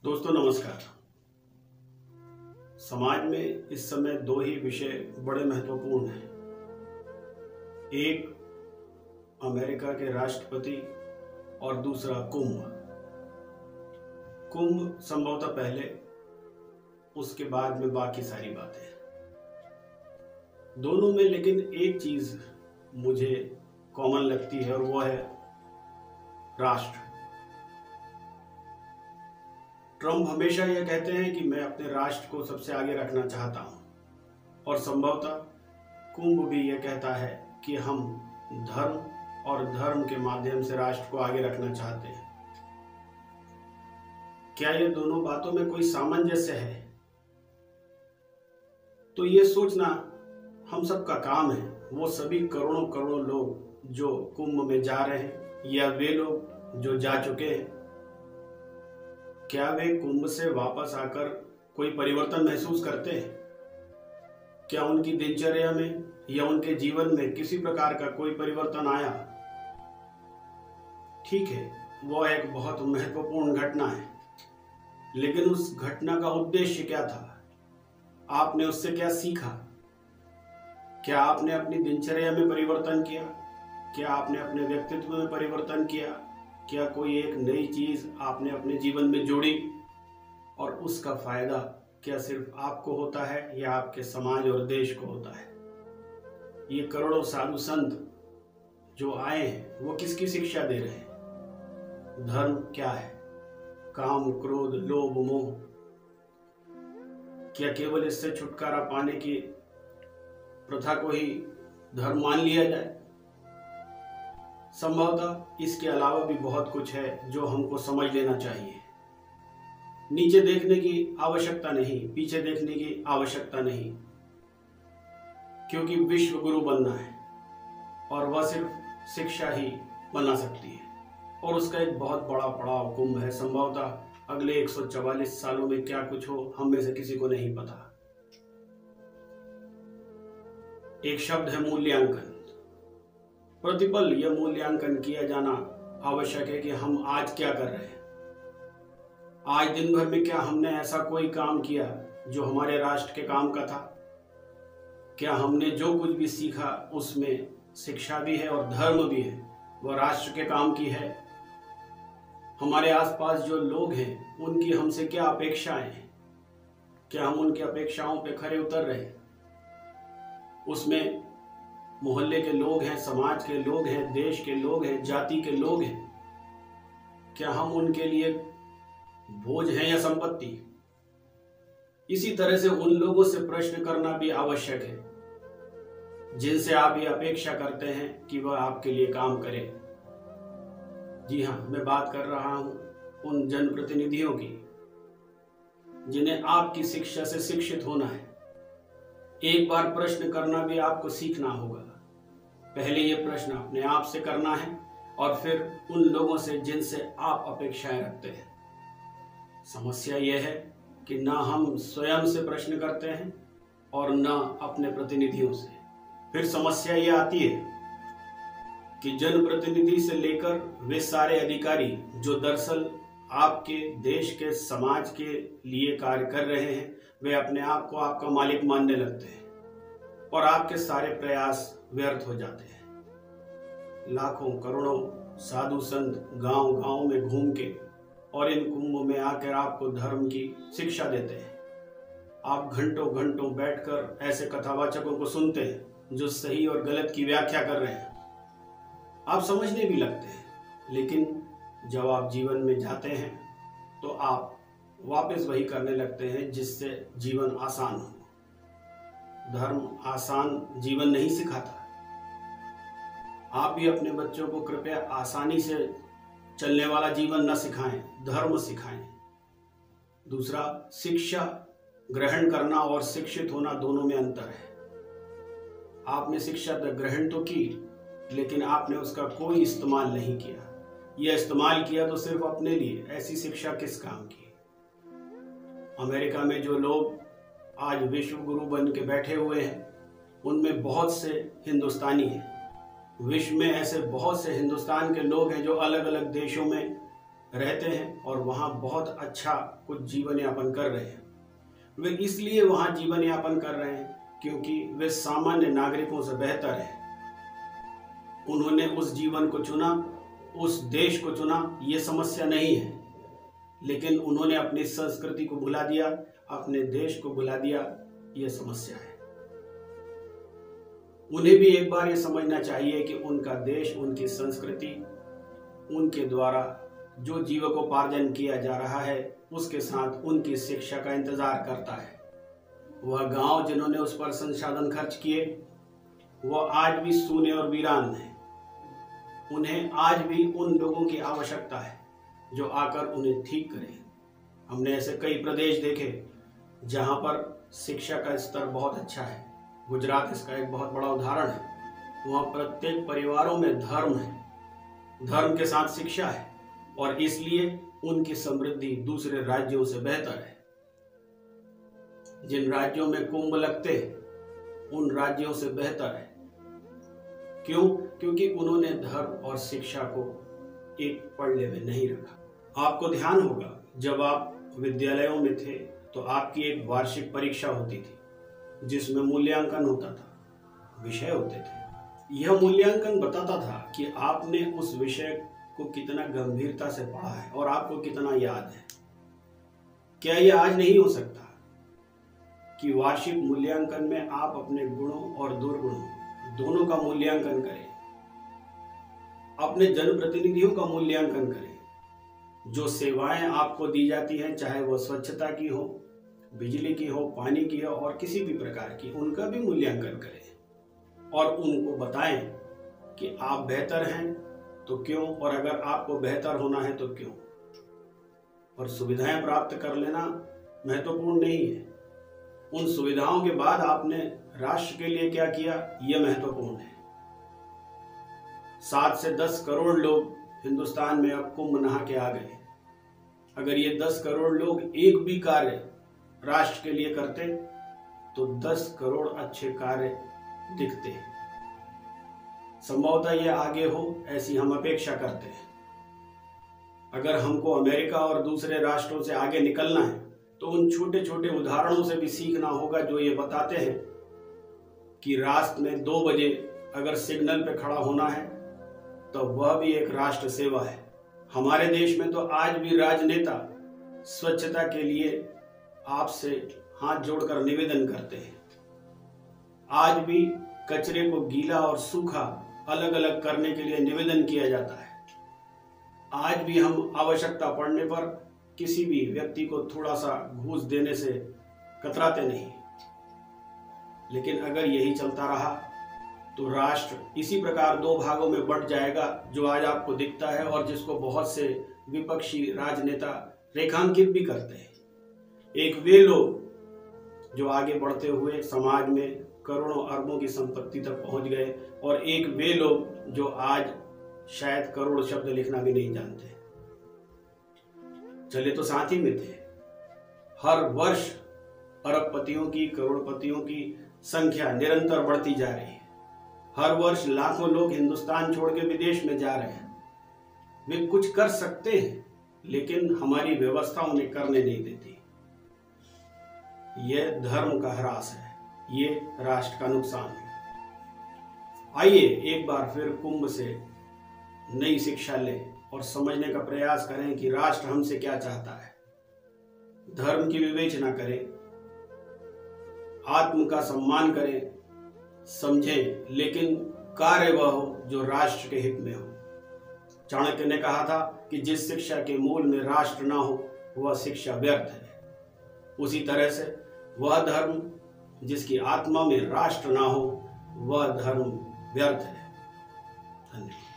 दोस्तों नमस्कार। समाज में इस समय दो ही विषय बड़े महत्वपूर्ण हैं। एक अमेरिका के राष्ट्रपति और दूसरा कुंभ। कुंभ संभवतः पहले, उसके बाद में बाकी सारी बातें। दोनों में लेकिन एक चीज मुझे कॉमन लगती है और वो है राष्ट्र। ट्रम्प हमेशा यह कहते हैं कि मैं अपने राष्ट्र को सबसे आगे रखना चाहता हूं, और संभवतः कुंभ भी यह कहता है कि हम धर्म और धर्म के माध्यम से राष्ट्र को आगे रखना चाहते हैं। क्या ये दोनों बातों में कोई सामंजस्य है? तो ये सोचना हम सबका काम है। वो सभी करोड़ों करोड़ों लोग जो कुंभ में जा रहे हैं या वे लोग जो जा चुके हैं, क्या वे कुंभ से वापस आकर कोई परिवर्तन महसूस करते हैं? क्या उनकी दिनचर्या में या उनके जीवन में किसी प्रकार का कोई परिवर्तन आया? ठीक है, वह एक बहुत महत्वपूर्ण घटना है, लेकिन उस घटना का उद्देश्य क्या था? आपने उससे क्या सीखा? क्या आपने अपनी दिनचर्या में परिवर्तन किया? क्या आपने अपने व्यक्तित्व में परिवर्तन किया? क्या कोई एक नई चीज आपने अपने जीवन में जोड़ी और उसका फायदा क्या सिर्फ आपको होता है या आपके समाज और देश को होता है? ये करोड़ों साधु संत जो आए हैं वो किसकी शिक्षा दे रहे हैं? धर्म क्या है? काम, क्रोध, लोभ, मोह। क्या केवल इससे छुटकारा पाने की प्रथा को ही धर्म मान लिया जाए? संभवतः इसके अलावा भी बहुत कुछ है जो हमको समझ लेना चाहिए। नीचे देखने की आवश्यकता नहीं, पीछे देखने की आवश्यकता नहीं, क्योंकि विश्व गुरु बनना है और वह सिर्फ शिक्षा ही बना सकती है, और उसका एक बहुत बड़ा पड़ाव कुंभ है। संभवतः अगले 144 सालों में क्या कुछ हो हम में से किसी को नहीं पता। एक शब्द है मूल्यांकन। प्रतिपल यह मूल्यांकन किया जाना आवश्यक है कि हम आज क्या कर रहे हैं। आज दिन भर में क्या हमने ऐसा कोई काम किया जो हमारे राष्ट्र के काम का था? क्या हमने जो कुछ भी सीखा उसमें शिक्षा भी है और धर्म भी है, वह राष्ट्र के काम की है? हमारे आसपास जो लोग हैं उनकी हमसे क्या अपेक्षाएं हैं? क्या हम उनकी अपेक्षाओं पे खरे उतर रहे हैं? उसमें मोहल्ले के लोग हैं, समाज के लोग हैं, देश के लोग हैं, जाति के लोग हैं। क्या हम उनके लिए बोझ हैं या संपत्ति? इसी तरह से उन लोगों से प्रश्न करना भी आवश्यक है जिनसे आप ये अपेक्षा करते हैं कि वह आपके लिए काम करे। जी हाँ, मैं बात कर रहा हूं उन जनप्रतिनिधियों की जिन्हें आपकी शिक्षा से शिक्षित होना है। एक बार प्रश्न करना भी आपको सीखना होगा। पहले ये प्रश्न अपने आप से करना है और फिर उन लोगों से जिनसे आप अपेक्षाएं रखते हैं। समस्या यह है कि ना हम स्वयं से प्रश्न करते हैं और ना अपने प्रतिनिधियों से। फिर समस्या ये आती है कि जनप्रतिनिधि से लेकर वे सारे अधिकारी जो दरअसल आपके देश के समाज के लिए कार्य कर रहे हैं, वे अपने आप को आपका मालिक मानने लगते हैं और आपके सारे प्रयास व्यर्थ हो जाते हैं। लाखों करोड़ों साधु संत गांव गांव में घूम के और इन कुंभ में आकर आपको धर्म की शिक्षा देते हैं। आप घंटों घंटों बैठकर ऐसे कथावाचकों को सुनते हैं जो सही और गलत की व्याख्या कर रहे हैं। आप समझने भी लगते हैं, लेकिन जब आप जीवन में जाते हैं तो आप वापस वही करने लगते हैं जिससे जीवन आसान हो। धर्म आसान जीवन नहीं सिखाता। आप भी अपने बच्चों को कृपया आसानी से चलने वाला जीवन न सिखाएं, धर्म सिखाएं। दूसरा, शिक्षा ग्रहण करना और शिक्षित होना दोनों में अंतर है। आपने शिक्षा ग्रहण तो की, लेकिन आपने उसका कोई इस्तेमाल नहीं किया। यह इस्तेमाल किया तो सिर्फ अपने लिए। ऐसी शिक्षा किस काम की? अमेरिका में जो लोग आज विश्व गुरु बन के बैठे हुए हैं, उनमें बहुत से हिंदुस्तानी हैं। विश्व में ऐसे बहुत से हिंदुस्तान के लोग हैं जो अलग अलग देशों में रहते हैं और वहाँ बहुत अच्छा कुछ जीवन यापन कर रहे हैं। वे इसलिए वहाँ जीवन यापन कर रहे हैं क्योंकि वे सामान्य नागरिकों से बेहतर हैं। उन्होंने उस जीवन को चुना, उस देश को चुना, ये समस्या नहीं है, लेकिन उन्होंने अपनी संस्कृति को भुला दिया, अपने देश को भुला दिया, ये समस्या है। उन्हें भी एक बार ये समझना चाहिए कि उनका देश, उनकी संस्कृति, उनके द्वारा जो जीविकोपार्जन किया जा रहा है उसके साथ उनकी शिक्षा का इंतजार करता है। वह गांव जिन्होंने उस पर संसाधन खर्च किए वह आज भी सूने और वीरान हैं। उन्हें आज भी उन लोगों की आवश्यकता है जो आकर उन्हें ठीक करें। हमने ऐसे कई प्रदेश देखे जहां पर शिक्षा का स्तर बहुत अच्छा है। गुजरात इसका एक बहुत बड़ा उदाहरण है। वहाँ प्रत्येक परिवारों में धर्म है, धर्म के साथ शिक्षा है और इसलिए उनकी समृद्धि दूसरे राज्यों से बेहतर है। जिन राज्यों में कुंभ लगते उन राज्यों से बेहतर है। क्यों? क्योंकि उन्होंने धर्म और शिक्षा को एक पल्ले में नहीं रखा। आपको ध्यान होगा जब आप विद्यालयों में थे तो आपकी एक वार्षिक परीक्षा होती थी जिसमें मूल्यांकन होता था, विषय होते थे। यह मूल्यांकन बताता था कि आपने उस विषय को कितना गंभीरता से पढ़ा है और आपको कितना याद है। क्या यह आज नहीं हो सकता कि वार्षिक मूल्यांकन में आप अपने गुणों और दुर्गुणों दोनों का मूल्यांकन करें, अपने जनप्रतिनिधियों का मूल्यांकन करें, जो सेवाएं आपको दी जाती हैं, चाहे वो स्वच्छता की हो, बिजली की हो, पानी की हो और किसी भी प्रकार की, उनका भी मूल्यांकन करें और उनको बताएं कि आप बेहतर हैं तो क्यों, और अगर आपको बेहतर होना है तो क्यों। और सुविधाएं प्राप्त कर लेना महत्वपूर्ण नहीं है, उन सुविधाओं के बाद आपने राष्ट्र के लिए क्या किया यह महत्वपूर्ण है। 7 से 10 करोड़ लोग हिंदुस्तान में अब कुंभ नहा के आ गए। अगर ये 10 करोड़ लोग एक भी कार्य राष्ट्र के लिए करते तो 10 करोड़ अच्छे कार्य दिखते। संभवतः ये आगे हो ऐसी हम अपेक्षा करते हैं। अगर हमको अमेरिका और दूसरे राष्ट्रों से आगे निकलना है तो उन छोटे छोटे उदाहरणों से भी सीखना होगा जो ये बताते हैं कि रास्ते में 2 बजे अगर सिग्नल पे खड़ा होना है तो वह भी एक राष्ट्र सेवा है। हमारे देश में तो आज भी राजनेता स्वच्छता के लिए आपसे हाथ जोड़कर निवेदन करते हैं। आज भी कचरे को गीला और सूखा अलग अलग करने के लिए निवेदन किया जाता है। आज भी हम आवश्यकता पड़ने पर किसी भी व्यक्ति को थोड़ा सा घूस देने से कतराते नहीं। लेकिन अगर यही चलता रहा तो राष्ट्र इसी प्रकार 2 भागों में बंट जाएगा जो आज आपको दिखता है और जिसको बहुत से विपक्षी राजनेता रेखांकित भी करते हैं। एक वे लोग जो आगे बढ़ते हुए समाज में करोड़ों अरबों की संपत्ति तक पहुंच गए और एक वे लोग जो आज शायद करोड़ शब्द लिखना भी नहीं जानते। चले तो साथ ही में थे। हर वर्ष अरबपतियों की, करोड़पतियों की संख्या निरंतर बढ़ती जा रही है। हर वर्ष लाखों लोग हिंदुस्तान छोड़ के विदेश में जा रहे हैं। वे कुछ कर सकते हैं लेकिन हमारी व्यवस्था उन्हें करने नहीं देती। यह धर्म का ह्रास है, ये राष्ट्र का नुकसान है। आइए एक बार फिर कुंभ से नई शिक्षा लें और समझने का प्रयास करें कि राष्ट्र हमसे क्या चाहता है। धर्म की विवेचना करें, आत्म का सम्मान करें, समझें, लेकिन कार्य वह हो जो राष्ट्र के हित में हो। चाणक्य ने कहा था कि जिस शिक्षा के मूल में राष्ट्र ना हो वह शिक्षा व्यर्थ है। उसी तरह से वह धर्म जिसकी आत्मा में राष्ट्र ना हो वह धर्म व्यर्थ है। धन्यवाद।